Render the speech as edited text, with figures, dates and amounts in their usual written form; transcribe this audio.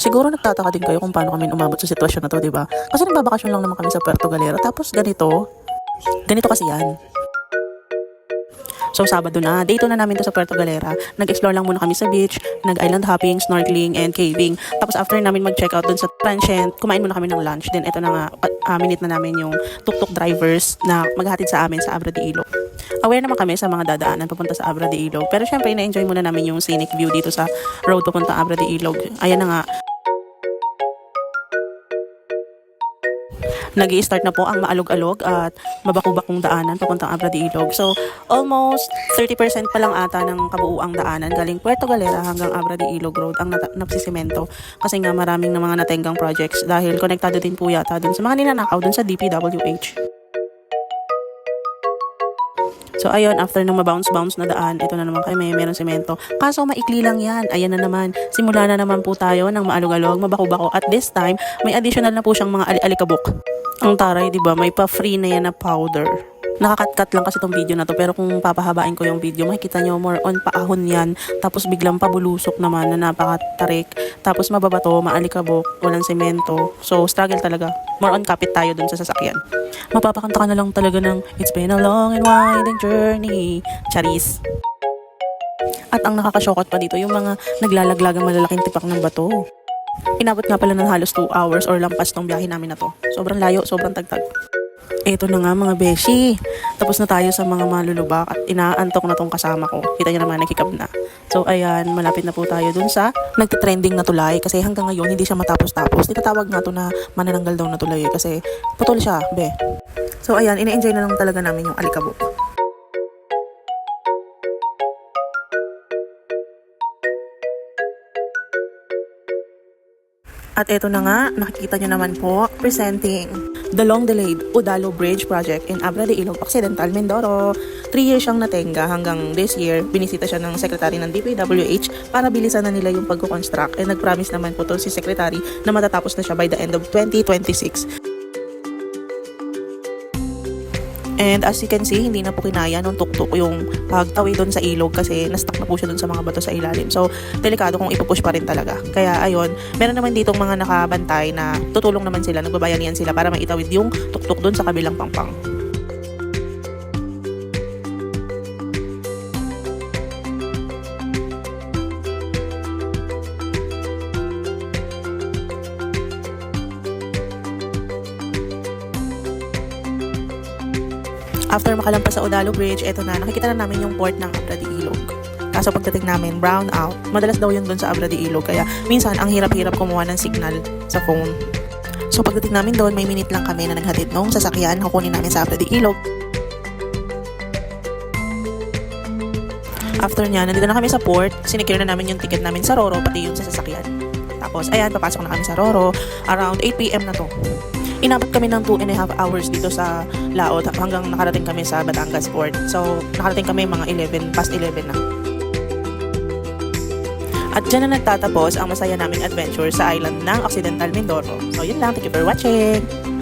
Siguro nagtataka din kayo kung paano kami umabot sa sitwasyon na to, di ba? Kasi nagbabakasyon lang naman kami sa Puerto Galera, tapos ganito kasi yan. So, Sabado na. Day 2 na namin to sa Puerto Galera. Nag-explore lang muna kami sa beach, nag-island hopping, snorkeling, and caving. Tapos after namin mag-check out dun sa transient, kumain muna kami ng lunch. Then, ito na nga, minute na namin yung tuk-tuk drivers na maghahatid sa amin sa Abra de Ilog. Aware naman kami sa mga dadaanan papunta sa Abra de Ilog. Pero syempre, na-enjoy muna namin yung scenic view dito sa road papunta Abra de Ilog. Ayan na nga. Nag-i-start na po ang maalog-alog at mabakubakong daanan papuntang Abra de Ilog. So, almost 30% pa lang ata ng kabuuang daanan galing Puerto Galera hanggang Abra de Ilog Road ang napsisemento. Kasi nga maraming na mga natenggang projects dahil konektado din po yata dun sa mga ninanakaw dun sa DPWH. So, ayun, after ng mabounce-bounce na daan, ito na naman kami, meron semento. Kaso, maikli lang yan. Ayan na naman. Simula na naman po tayo ng maalog-alog, mabako-bako. At this time, may additional na po siyang mga alikabok. Ang taray, di ba? May pa-free na yan na powder. Nakakat-cut lang kasi tong video na to, pero kung papahabain ko yung video, makikita nyo more on paahon yan, tapos biglang pabulusok naman na napakatarik, tapos mababato, maalikabok, walang semento. So, struggle talaga. More on kapit tayo dun sa sasakyan. Mapapakanta ka na lang talaga ng It's been a long and winding journey. Charis. At ang nakakasyokot pa dito, yung mga naglalaglagang malalaking tipak ng bato. Inabot nga pala ng halos 2 hours or lampas tong biyahe namin na to. Sobrang layo, sobrang tagtag. Eto na nga mga beshi. Tapos na tayo sa mga malulubak at inaantok na tong kasama ko. Kita niyo naman, nagkikab na. So ayan, malapit na po tayo dun sa nagtitrending na tulay. Kasi hanggang ngayon, hindi siya matapos-tapos. Tinatawag nga to na manananggal daw na tulay kasi putol siya, be. So ayan, ina-enjoy na lang talaga namin yung alikabok. At eto na nga, nakikita nyo naman po, presenting the long-delayed Udalo Bridge Project in Abra de Ilog, Occidental, Mindoro. 3 years siyang natenga hanggang this year, binisita siya ng Secretary ng DPWH para bilisan na nila yung pagko-construct. And nag-promise naman po to si Secretary na matatapos na siya by the end of 2026. And as you can see, hindi na po kinaya nung tuktok yung pagtawid doon sa ilog kasi na-stuck na po siya doon sa mga bato sa ilalim. So, delikado kung ipupush pa rin talaga. Kaya ayun, meron naman ditong mga nakabantay na tutulong naman sila, nagbabayanihan sila para maitawid yung tuktok doon sa kabilang pangpang. After makalampas sa Udalo Bridge, eto na, nakikita na namin yung port ng Abra de Ilog. Kaso pagdating namin, brown out. Madalas daw yun dun sa Abra de Ilog, kaya minsan ang hirap-hirap kumuha ng signal sa phone. So pagdating namin doon, may minute lang kami na naghatid nung sasakyan, kukunin namin sa Abra de Ilog. After niya, nandito na kami sa port, sinikir na namin yung ticket namin sa Roro, pati yung sa sasakyan. Tapos, ayan, papasok na kami sa Roro, around 8 PM na to. Inabot kami ng 2.5 hours dito sa Laot hanggang nakarating kami sa Batangas Port. So, nakarating kami mga 11, past 11 na. At dyan na nagtatapos ang masaya naming adventure sa island ng Occidental Mindoro. So, yun lang. Thank you for watching!